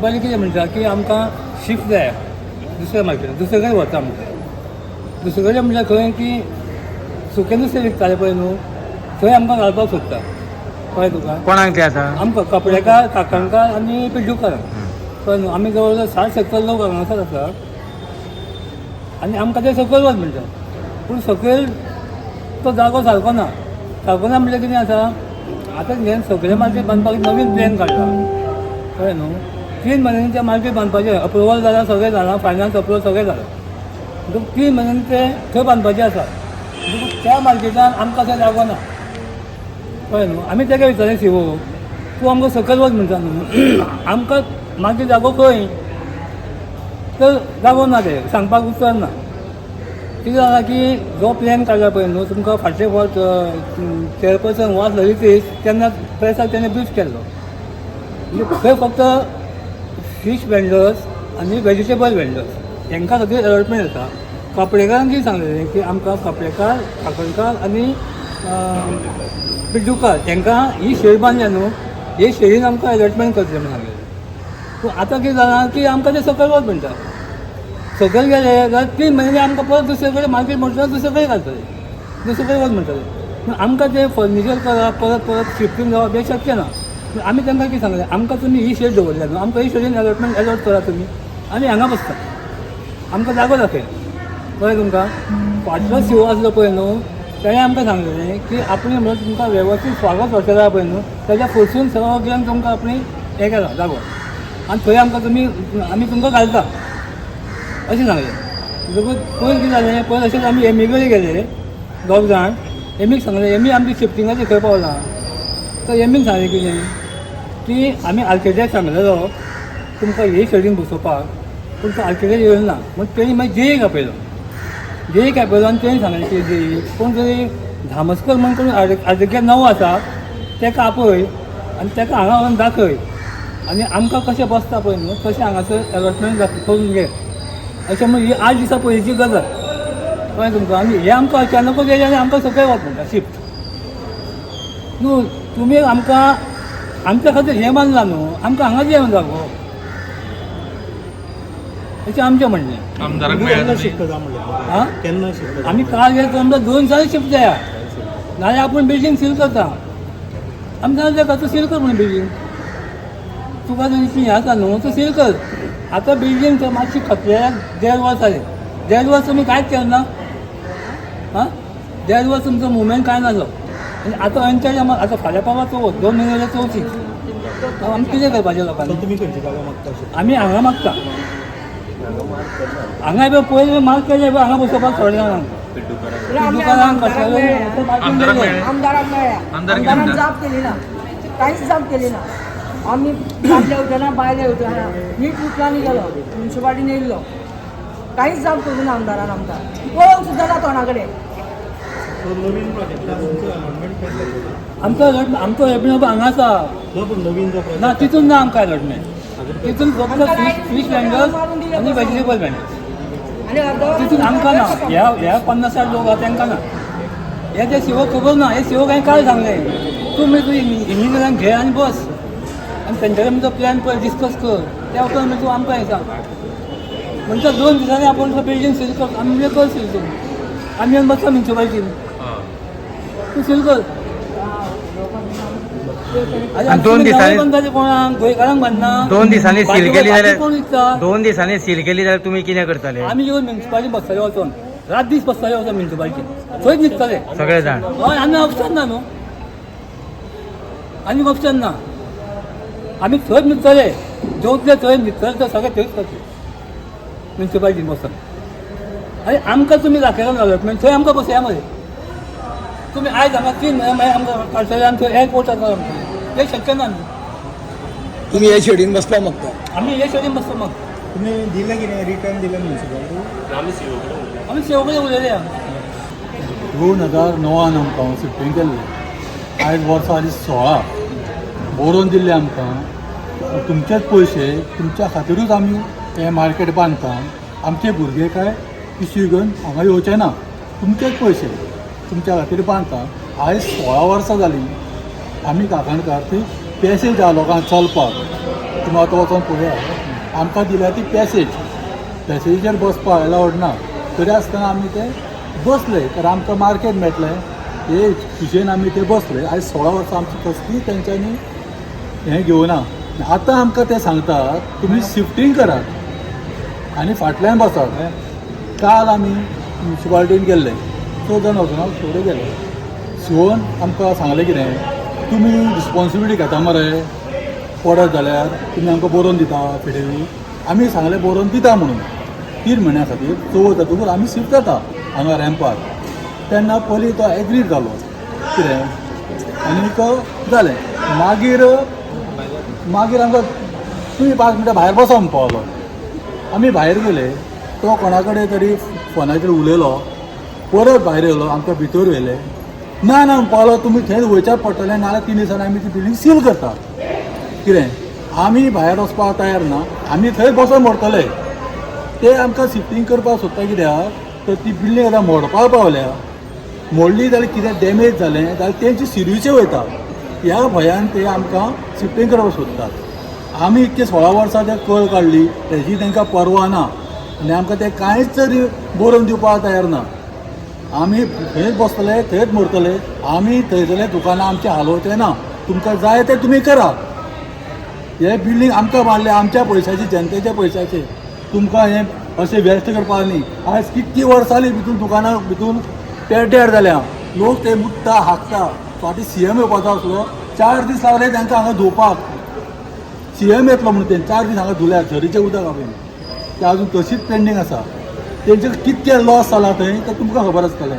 Municipality कितें म्हणटा की आमकां शिफ्ट जाय दुसऱ्या मार्केटान दुसरे कडेन वता म्हणटा. दुसरे कडेन म्हणल्यार खंय की सुकें नुस्तें विकताले पळय न्हू थंय आमकां घालपाक सोदता कळ्ळें तुका. कोणाक ते आतां आमकां कपड्याकार काकाणकार आनी पिड्डूकार कळ्ळें न्हू. आमी जवळ जवळ 60-70 लोक हांगासर आसा आनी आमकां ते सकयल वच म्हणटा. पूण सकयल तो जागो सारको ना म्हणल्यार कितें आसा आतां हे सगळे मार्केट बांदपाक नवीन प्लॅन काडला कळ्ळें न्हू. 3 म्हयन्यांनी ते मार्केट बांदपाचें अप्रुवल जालां सगळें जालां फायनान्स अप्रुवल सगळें जालां. म्हणटून 3 म्हयन्यांनी ते थंय बांदपाचें आसा. म्हणटकूच त्या मार्केटान आमकां थंय जागो ना कळ्ळें न्हू. आमी तेका विचारलें सीओ तूं आमकां सकयल वच म्हणटा न्हू आमकां मागीर जागो खंय तर जागो ना ते सांगपाक उत्तर ना. कितें जालां की जो प्लॅन काडला पळय न्हू तुमकां फाटले फावट चेअरपर्सन वास ललितेश तेन्ना प्रेसाक तेणें ब्रीफ केल्लो. म्हणजे थंय फक्त फीश वेंडर्स आनी वेजिटेबल वेंडर्स हांकां सगळें अलॉटमेंट आसा. कपडेकारांक कितें सांगलेलें की आमकां कपडेकार काकणकार आनी पिड्डूकार हांकां ही शेळी बांदल्या न्हू हे शेळीन आमकां अलॉटमेंट करचें म्हणून सांगलेलें. पूण आतां कितें जालां की आमकां ते सकयल वच म्हणटा. सकयल गेले जाल्यार 3 म्हयने आमकां परत दुसरे कडेन मार्केट म्हणटा दुसरे कडेन घालतले दुसरे कडेन वच म्हणटले. पूण आमकां ते फर्निचर करप परत शिफ्टींग जावप हें शक्य ना. आमी तांकां कितें सांगलें आमकां तुमी ही शेड दवरल्या न्हू आमकां ही शेडीन अलॉटमेंट अलॉट करा तुमी आनी हांगा बसता आमकां जागो दाखय कळ्ळें तुमकां. फाटलो सीओ आसलो पळय न्हू तेणें आमकां सांगलेलें की आपणें म्हणून तुमकां वेवस्थीत स्वागत करचें जाय पळय न्हू तेज्या फसून सगळ्यांक तुमकां आपणें हें केलां जागो आनी थंय आमकां आमी तुमकां घालता अशें सांगलें. म्हणटकूच पयलीं कितें जालें पयलीं अशेंच आमी एमी कडेन गेले 2 जाण एमीक सांगलें एमी आमची शिफ्टिंगाचेर खंय पावलां तर एमीन सांगलें कितें की आमी आर्किटेक्ट सांगलेलो तुमकां हे शेडीन बसोवपाक पूण तो आर्किटेक्ट येयलो ना. म्हण तेणी मागीर जेईक आपयलो आनी तेणी सांगलें की जेई कोण तरी धामस्कर म्हण कोण आर्किटेक्ट नवो आसा तेका आपय आनी तेका हांगा व्हरून दाखय आनी आमकां कशें बसता पळय न्हू तशें हांगासर अलॉटमेंट करून घे अशें म्हणून ही 8 दिसां पयलींची गजाल कळ्ळें तुमकां. आनी हे आमकां अचानकूच येयलें आनी आमकां सकयल वच म्हणटा शिफ्ट न्हू. तुमी आमकां आमच्या खातीर हें बांदलां न्हू आमकां हांगाच येवन जागो अशें आमचें म्हणणें. केन्ना शिफ्ट जा म्हणलें हां केन्ना शिफ्ट आमी काल गेले तर आमकां 2 दिसांनी शिफ्ट जाया नाल्यार आपूण बिल्डींग सील करता. आमी सांगलें तेका तूं सील कर म्हणून बिल्डींग तुका जर हें आसा न्हू तूं सील कर. आतां बिल्डींग थंय मातशी खतल्याक 1.5 वर्स जालें 1.5 वर्स तुमी कांयच केलें ना. हां 1.5 वर्स तुमचो मुवमेंट कांय नासलो आनी आतां अंचाळी आतां फाल्यां पावता चवथ 2 म्हयने जाल्यार चवथी आमी कितें करपाचें लोकांनी. तुमी खंयची जागा मागता आमी हांगा मागता हांगा पळय पयलीं मार्क केलें पळय हांगा बसोवपाक थोडे जाणांक पिड्डूकारांक आमदाराक मेळ्ळ्या आमदारान जाप केली ना कांयच जाप केली ना. आमी दादले उठना बायले उठना नीट उठलांनी गेलो म्युन्सिपालिटीन येयल्लो कांयच जाप करूं ना आमदारान आमकां पळोवंक सुद्दां ना तोंडा कडेन. नवीन प्रोजेक्टान तुमचो अलॉटमेंट केल्लो आमचो अलॉटमेंट हांगा आसा नवीन जो ना तितून ना आमकां अलॉटमेंट तितून फक्त फीश वेंडर्स आनी वेजिटेबल वेंडर्स आनी अर्दो तितून आमकां ना ह्या 50-60 लोक आसा तांकां ना. हे ते सीओ खबर ना हे सीओ कांय सांगलें तूं इंजिनियरांक घे आनी बस आनी तेंच्या कडेन तुजो प्लॅन पळय डिस्कस कर त्या वखदार मागीर तूं आमकां हें सांग म्हणटा 2 दिसांनी आपूण बिल्डींग सील कर आमी म्हणजे कर सील कर आमी येवन बसता म्युन्सिपालिटीन तूं सील कर. आनी 2 दिसांनी बांदताले कोणाक गोंयकारांक बांदना 2 दिसांनी सील केली जाल्यार कोण विकता 2 दिसांनी सील केली जाल्यार तुमी कितें करताले. आमी येवन म्युन्सिपालिटीन बसताले वचून रात दीस बसताले वचून म्युन्सिपालिटीन थंयच न्हिदताले सगळे जाण. हय आनी ऑप्शन ना न्हू आनी ऑप्शन ना आमी थंयच न्हिदतले जेवतले थंय न्हिदतले तर सगळें थंयच करतले म्युन्सिपालिटीन वचून. आनी आमकां तुमी दाखयला अलॉटमेंट थंय आमकां बसया मरे तुमी आयज हांगा 3 म्हयने मागीर आमकां काडटले आनी थंय एअरपोर्टार आमकां हें शक्य ना न्हू. तुम्ही या शेडीन बसला मागता आमी हे शेडीन बसता मग तुमी दिलें कितें रिटर्न दिलें म्युन्सिपालिटी आमी सेव कडेन उलयल्या 2009 आमकां शिफ्टींग केल्लें आयज वर्सां जालीं 16 बरोवन दिल्ले आमकां तुमचेच पयशे तुमच्या खातीरूच आमी हें मार्केट बांदता आमचे भुरगे काय पिशवी घेवन हांगा येवचे ना तुमचेच पयशे तुमच्या खातीर बांदता. आयज 16 वर्सां जालीं आमी काकाणकार थंय पॅसेज आहा लोकांक चलपाक तुमी आतां वचोन पळयात आमकां दिल्या ती पॅसेजीचेर बसपा अलावड ना तरी आसतना आमी ते बसले तर आमकां मार्केट मेळटलें हे खुशेन आमी ते बसले आयज 16 वर्सां आमची कसलीय तेंच्यांनी हें घेवना आतां आमकां ते सांगतात तुमी शिफ्टींग करात आनी फाटल्यान बसात काल आमी म्युन्सिपालिटीन गेल्ले 6 जाण वचून फुडें गेले शिवोन आमकां सांगलें कितें तुमी रिस्पॉन्सिबिलिटी घेता मरे पडत जाल्यार तुमी आमकां बरोवन दिता फिडेली आमी सांगलें बरोवन दिता म्हणून 3 म्हयन्या खातीर चवथ जातकूच आमी शिफ्ट जाता हांगा रॅम्पार तेन्ना पयलीं तो एग्रीड जालो कितें आनीक जालें मागीर आमकां तुमी 5 मिनटां भायर बसा म्हणून पावलो आमी भायर गेले तो कोणा कडेन तरी फोनाचेर उलयलो परत भायर येयलो आमकां भितर व्हेले ना ना पावलो तुमी थंय वयच्याच पडटलें नाल्यार 3 दिसांनी आमी ती बिल्डींग सील करता कितें आमी भायर वचपाक तयार ना आमी थंय बसून मोडटले ते आमकां शिफ्टींग करपाक सोदता कित्याक तर ती बिल्डींग आतां मोडपाक पावल्या मोडली जाल्यार कितें डॅमेज जालें जाल्यार तेंची सिरीचें वयता ह्या भंयान ते आमकां शिफ्टींग करपाक सोदतात आमी इतके 16 वर्सां ते कळ काडली तेजी तांकां परवा ना आनी आमकां ते कांयच तरी बरोवन दिवपाक तयार ना आमी थंयच बसतले थंयच मरतले आमी थंयसरले दुकानां आमचे हालोवचे ना तुमकां जाय तें तुमी करात हे बिल्डींग आमकां बांदलें आमच्या पयशाची जनतेच्या पयशाचे तुमकां हें अशें वेस्ट करपाक न्ही आयज कितलीं वर्सां जालीं भितून दुकानां भितून पेड्ड्यार जाल्या लोक ते मुत्ता हाकता फाटीं CM येवपाचो आसलो 4 दीस लागले तांकां हांगा धुवपाक CM येतलो म्हणून ते 4 दीस हांगा धुल्यार झरीचें उदक हांवें ते अजून तशीच पेंडींग आसा तेंचे कितके लॉस जाला थंय तें तुमकां खबर आसतलें